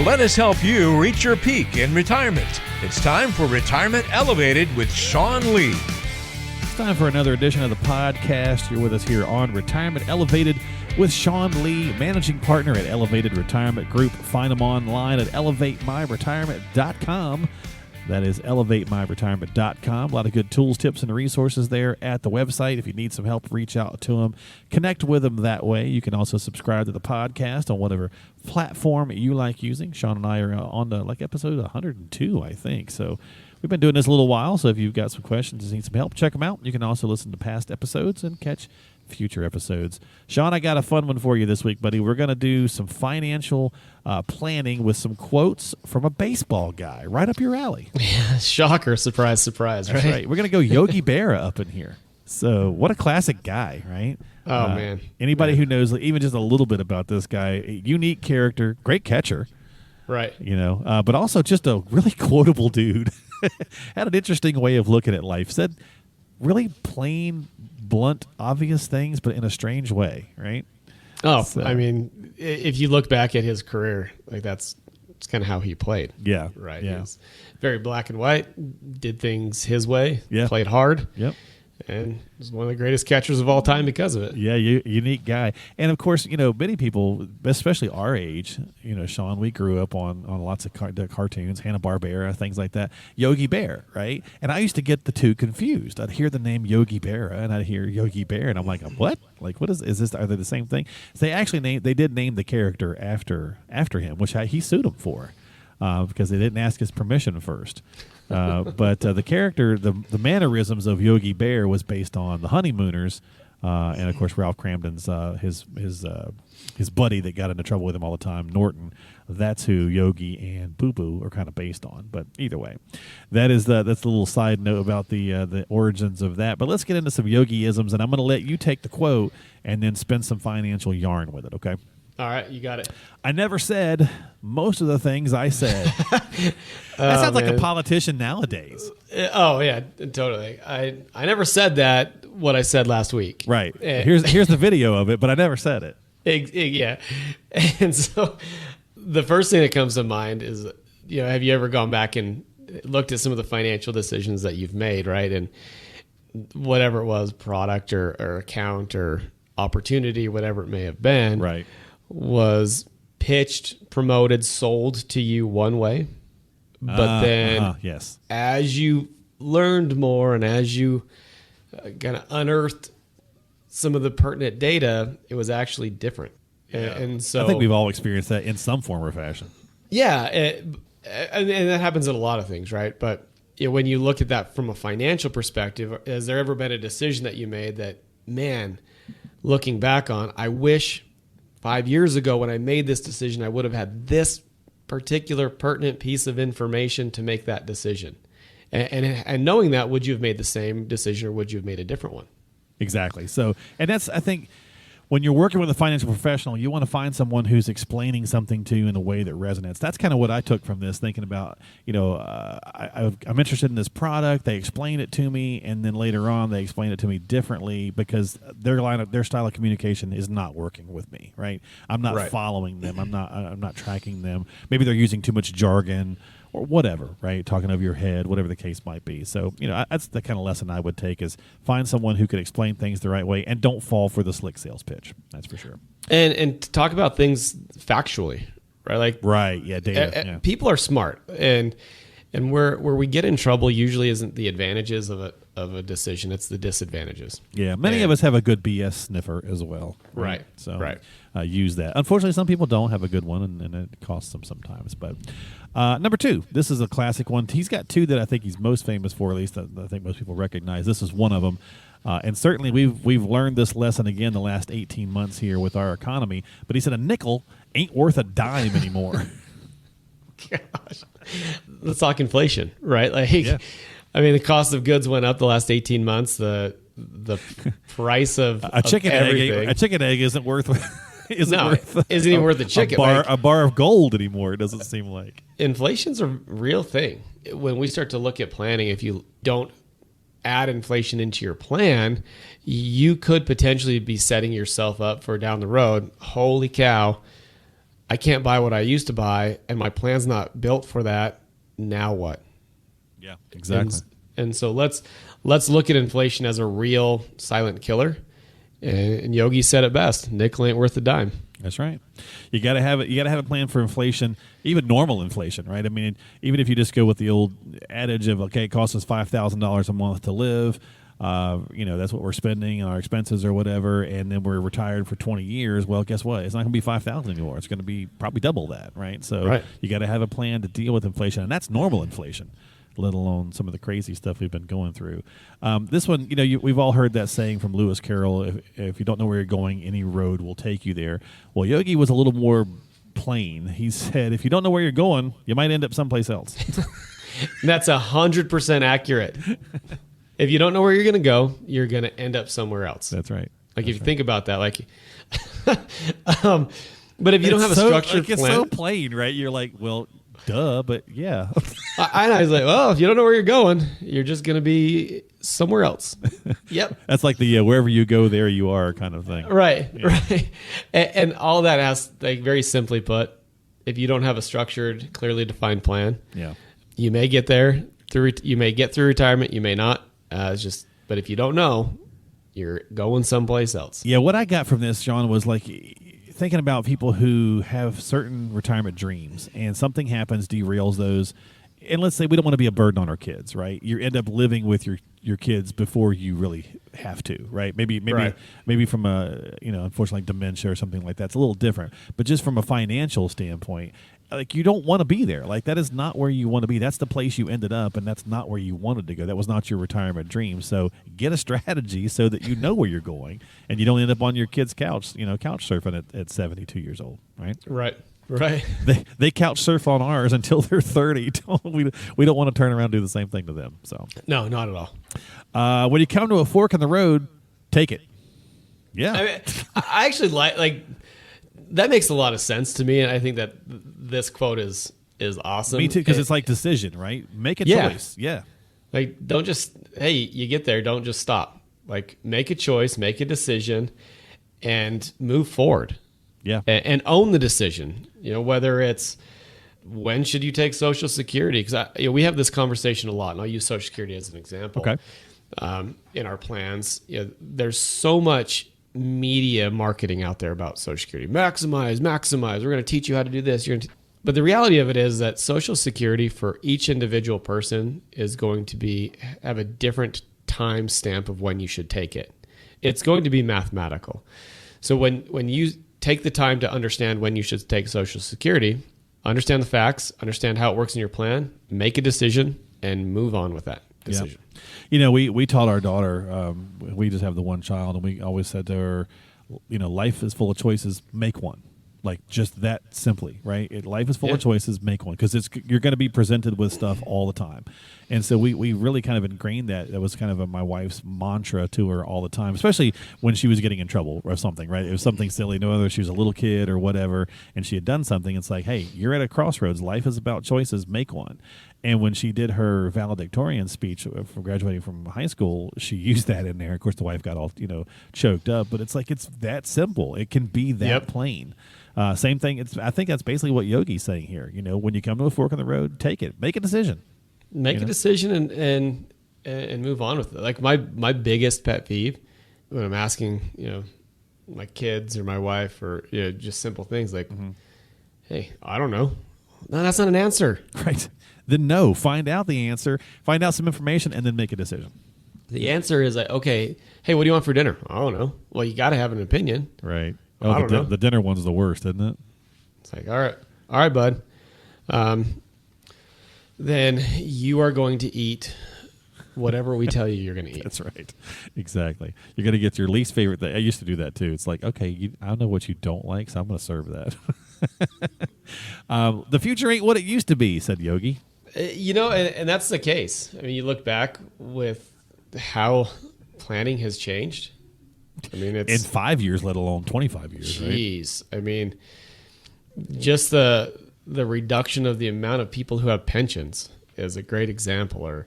Let us help you reach your peak in retirement. It's time for Retirement Elevated with Sean Lee. It's time for another edition of the podcast. You're with us here on Retirement Elevated with Sean Lee, managing partner at Elevated Retirement Group. Find them online at elevatemyretirement.com. That is elevatemyretirement.com. A lot of good tools, tips, and resources there at the website. If you need some help, reach out to them. Connect with them that way. You can also subscribe to the podcast on whatever platform you like using. Sean and I are on to episode 102, I think. So we've been doing this a little while, so if you've got some questions and need some help, check them out. You can also listen to past episodes and catch future episodes. Sean, I got a fun one for you this week, buddy. We're going to do some financial planning with some quotes from a baseball guy. Right up your alley. Yeah, shocker, surprise, surprise, right? That's right. We're going to go Yogi Berra up in here. So what a classic guy, right? Oh, man. Anybody who knows even just a little bit about this guy, a unique character, great catcher. Right. But also just a really quotable dude. Had an interesting way of looking at life. Said really plain, blunt, obvious things, but in a strange way, right? Oh, so, I mean, if you look back at his career, that's kind of how he played. Yeah. Right. Yeah. He was very black and white, did things his way, yeah. Played hard. Yep. And was one of the greatest catchers of all time because of it. Yeah, unique guy. And, of course, many people, especially our age, Sean, we grew up on lots of cartoons, Hanna-Barbera, things like that. Yogi Berra, right? And I used to get the two confused. I'd hear the name Yogi Berra, and I'd hear Yogi Berra, and I'm like, what? What is this? Are they the same thing? So they did name the character after him, which he sued him for because they didn't ask his permission first. But the character, the mannerisms of Yogi Berra was based on the Honeymooners, and of course Ralph Cramden's his buddy that got into trouble with him all the time, Norton. That's who Yogi and Boo Boo are kind of based on. But either way, that's the little side note about the origins of that. But let's get into some Yogi-isms, and I'm going to let you take the quote and then spin some financial yarn with it. Okay. All right, you got it. I never said most of the things I said. That sounds like a politician nowadays. Oh, yeah, totally. I never said that, what I said last week. Right. Here's the video of it, but I never said it. Yeah. And so the first thing that comes to mind is, have you ever gone back and looked at some of the financial decisions that you've made, right? And whatever it was, product or account or opportunity, whatever it may have been. Right. Was pitched, promoted, sold to you one way, but then yes, as you learned more and as you kind of unearthed some of the pertinent data, it was actually different. Yeah. And so I think we've all experienced that in some form or fashion. Yeah, and that happens in a lot of things, right? But when you look at that from a financial perspective, has there ever been a decision that you made that, man, looking back on, I wish 5 years ago when I made this decision, I would have had this particular pertinent piece of information to make that decision. And knowing that, would you have made the same decision or would you have made a different one? Exactly. So, and that's, I think, when you're working with a financial professional, you want to find someone who's explaining something to you in a way that resonates. That's kind of what I took from this, thinking about, I'm interested in this product. They explain it to me, and then later on they explain it to me differently because their style of communication is not working with me. Right? I'm not following them. I'm not tracking them. Maybe they're using too much jargon or whatever, right? Talking over your head, whatever the case might be. So, that's the kind of lesson I would take is find someone who can explain things the right way and don't fall for the slick sales pitch. That's for sure. And to talk about things factually, right? Right, yeah, data. People are smart, and where we get in trouble usually isn't the advantages of a decision; it's the disadvantages. Yeah, many of us have a good BS sniffer as well. Right. So use that. Unfortunately, some people don't have a good one, and it costs them sometimes. But number 2, this is a classic one. He's got 2 that I think he's most famous for, at least I think most people recognize. This is one of them. And certainly we've learned this lesson again the last 18 months here with our economy. But he said a nickel ain't worth a dime anymore. Gosh. Let's talk inflation, right? I mean, the cost of goods went up the last 18 months. The price of a chicken everything. A chicken egg isn't worth isn't even worth a chicken. A bar of gold anymore. It doesn't seem like. Inflation's a real thing. When we start to look at planning, if you don't add inflation into your plan, you could potentially be setting yourself up for down the road. Holy cow! I can't buy what I used to buy, and my plan's not built for that. Now what? Yeah, exactly. And so let's look at inflation as a real silent killer. And Yogi said it best: nickel ain't worth a dime. That's right. You got to have it. You got to have a plan for inflation, even normal inflation, right? I mean, even if you just go with the old adage of, okay, it costs us $5,000 a month to live. That's what we're spending on our expenses or whatever, and then we're retired for 20 years. Well, guess what? It's not going to be 5,000 anymore. It's going to be probably double that, right? So you got to have a plan to deal with inflation, and that's normal inflation, let alone some of the crazy stuff we've been going through. This one, we've all heard that saying from Lewis Carroll, if you don't know where you're going, any road will take you there. Well, Yogi was a little more plain. He said, if you don't know where you're going, you might end up someplace else. That's 100% accurate. If you don't know where you're going to go, you're going to end up somewhere else. That's right. Like, if you think about that, like, but if you don't have a structured plan. It's so plain, right? You're like, well, duh, but yeah. I was like, well, if you don't know where you're going, you're just going to be somewhere else. Yep. That's like the wherever you go, there you are kind of thing. Right, right. And all that has, like, very simply put, if you don't have a structured, clearly defined plan, you may get there you may get through retirement, you may not. But if you don't know, you're going someplace else. Yeah, what I got from this, John, was like thinking about people who have certain retirement dreams and something happens, derails those. And let's say we don't want to be a burden on our kids, right? You end up living with your kids before you really have to, right? Maybe from a, unfortunately, dementia or something like that. It's a little different. But just from a financial standpoint, like, you don't want to be there. Like, that is not where you want to be. That's the place you ended up, and that's not where you wanted to go. That was not your retirement dream. So get a strategy so that you know where you're going, and you don't end up on your kid's couch, couch surfing at 72 years old, right? Right. They couch surf on ours until they're 30. We don't want to turn around and do the same thing to them. So no, not at all. When you come to a fork in the road, take it. Yeah. I mean, I actually like that makes a lot of sense to me, and I think that this quote is awesome. Me too, because it's like decision, right? Make a choice. Yeah. Like, don't just, hey, you get there, don't just stop. Like, make a choice, make a decision, and move forward. Yeah. And own the decision. Whether it's when should you take Social Security? Because we have this conversation a lot, and I'll use Social Security as an example. Okay. In our plans, there's so much media marketing out there about Social Security. Maximize. We're going to teach you how to do this. But the reality of it is that Social Security for each individual person is going to have a different time stamp of when you should take it. It's going to be mathematical. So when you take the time to understand when you should take Social Security, understand the facts, understand how it works in your plan, make a decision, and move on with that decision. Yeah. We taught our daughter, we just have the one child, and we always said to her, life is full of choices, make one. Like, just that simply, right? Life is full of choices, make one. Because you're going to be presented with stuff all the time. And so we really kind of ingrained that. That was kind of my wife's mantra to her all the time, especially when she was getting in trouble or something, right? It was something silly, no whether she was a little kid or whatever, and she had done something. It's like, hey, you're at a crossroads. Life is about choices, make one. And when she did her valedictorian speech from graduating from high school, she used that in there. Of course, the wife got all, choked up. But it's like, it's that simple. It can be that plain. Same thing. I think that's basically what Yogi's saying here. When you come to a fork in the road, take it. Make a decision. Make a decision and move on with it. Like, my biggest pet peeve when I'm asking, my kids or my wife or just simple things like, hey, I don't know. No, that's not an answer. Right. Then no. Find out the answer. Find out some information and then make a decision. The answer is like, okay, hey, what do you want for dinner? I don't know. Well, you got to have an opinion. Right. I don't know. The dinner one's the worst, isn't it? It's like, all right, bud. Then you are going to eat whatever we tell you you're going to eat. That's right. Exactly. You're going to get your least favorite thing. I used to do that too. It's like, okay, I know what you don't like, so I'm going to serve that. The future ain't what it used to be, said Yogi. And that's the case. I mean, you look back with how planning has changed. I mean, it's in 5 years, let alone 25 years. Jeez. Right? I mean, just the reduction of the amount of people who have pensions is a great example. Or,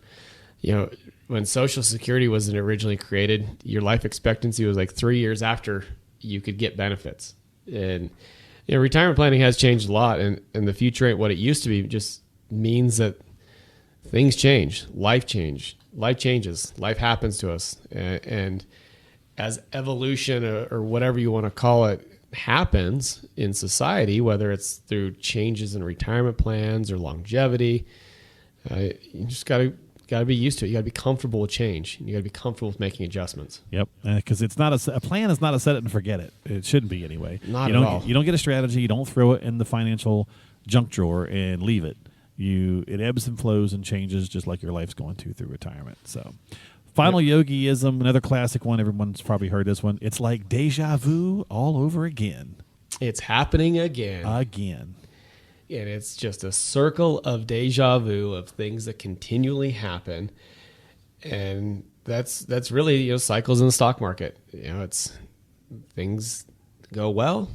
when Social Security was originally created, your life expectancy was like 3 years after you could get benefits. And retirement planning has changed a lot, and the future ain't what it used to be. It just means that things change, life changes, life happens to us, and as evolution or whatever you want to call it happens in society, whether it's through changes in retirement plans or longevity, you just got to be used to it. You got to be comfortable with change. You got to be comfortable with making adjustments. Yep, because it's not a plan is not a set it and forget it. It shouldn't be anyway. Not at all. You don't get a strategy. You don't throw it in the financial junk drawer and leave it. It ebbs and flows and changes just like your life's going through retirement. So, final yogiism, another classic one. Everyone's probably heard this one. It's like déjà vu all over again. It's happening again. And it's just a circle of déjà vu of things that continually happen. And that's really, cycles in the stock market. It's things go well,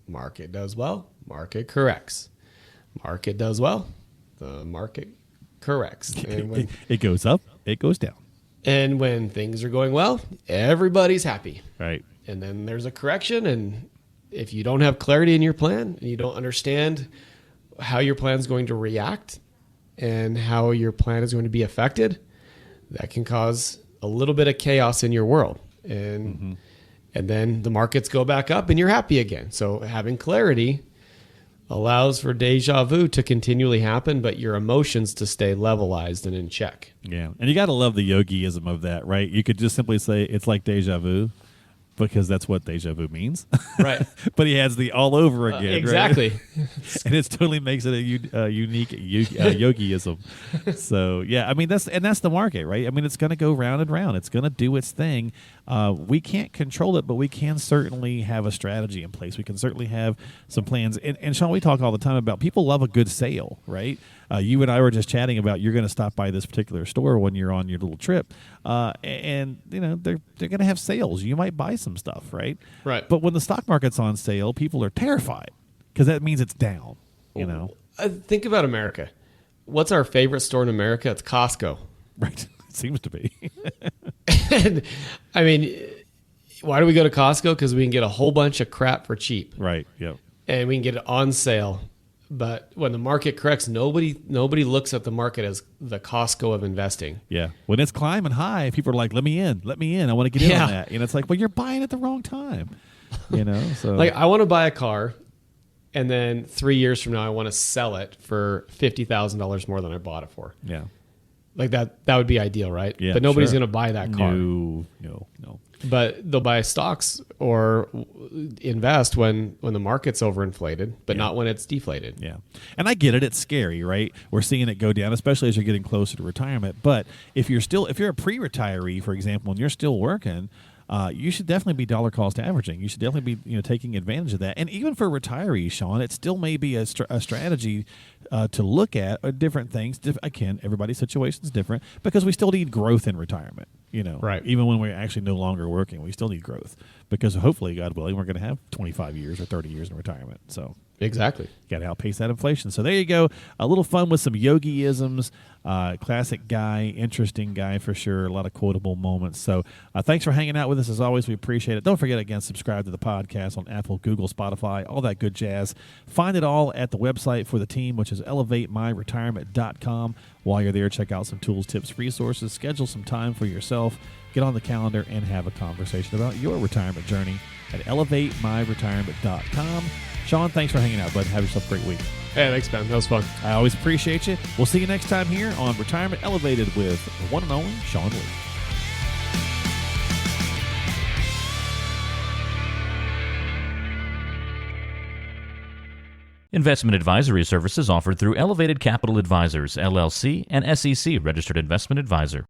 market does well, market corrects. Market does well, the market corrects. And when, it goes up, it goes down. And when things are going well, everybody's happy. Right. And then there's a correction, and if you don't have clarity in your plan and you don't understand how your plan is going to react and how your plan is going to be affected, that can cause a little bit of chaos in your world. And then the markets go back up and you're happy again. So having clarity allows for déjà vu to continually happen, but your emotions to stay levelized and in check. Yeah. And you got to love the yogiism of that, right? You could just simply say it's like déjà vu, because that's what déjà vu means. Right. But he adds the all over again. Exactly. Right? And it totally makes it a unique yogiism. So, yeah, I mean, that's the market, right? I mean, it's going to go round and round. It's going to do its thing. We can't control it, but we can certainly have a strategy in place. We can certainly have some plans. And Sean, we talk all the time about people love a good sale, right? You and I were just chatting about you're going to stop by this particular store when you're on your little trip, and they're going to have sales. You might buy some stuff, right? Right. But when the stock market's on sale, people are terrified because that means it's down. Think about America. What's our favorite store in America? It's Costco. Right. It seems to be. And, I mean, why do we go to Costco? Because we can get a whole bunch of crap for cheap. Right. Yep. And we can get it on sale. But when the market corrects, nobody looks at the market as the Costco of investing. Yeah. When it's climbing high, people are like, let me in. I want to get in on that. And it's like, well, you're buying at the wrong time. So like, I want to buy a car, and then 3 years from now, I want to sell it for $50,000 more than I bought it for. Yeah. Like that would be ideal, right? Yeah. But nobody's sure. going to buy that car. No. But they'll buy stocks or invest when the market's overinflated, but not when it's deflated. Yeah. And I get it. It's scary, right? We're seeing it go down, especially as you're getting closer to retirement. But if you're a pre-retiree, for example, and you're still working, you should definitely be dollar cost averaging. You should definitely be taking advantage of that. And even for retirees, Sean, it still may be a strategy to look at different things. Again, everybody's situation is different because we still need growth in retirement. Right. Even when we're actually no longer working, we still need growth because hopefully, God willing, we're going to have 25 years or 30 years in retirement. So exactly, got to outpace that inflation. So there you go. A little fun with some yogiisms. Classic guy, interesting guy for sure. A lot of quotable moments. So thanks for hanging out with us as always. We appreciate it. Don't forget, again, subscribe to the podcast on Apple, Google, Spotify, all that good jazz. Find it all at the website for the team, which is elevatemyretirement.com. While you're there, check out some tools, tips, resources. Schedule some time for yourself. Get on the calendar and have a conversation about your retirement journey at elevatemyretirement.com. Sean, thanks for hanging out, bud. Have yourself a great week. Hey, thanks, Ben. That was fun. I always appreciate you. We'll see you next time here on Retirement Elevated with the one and only Sean Lee. Investment advisory services offered through Elevated Capital Advisors, LLC, and SEC Registered Investment Advisor.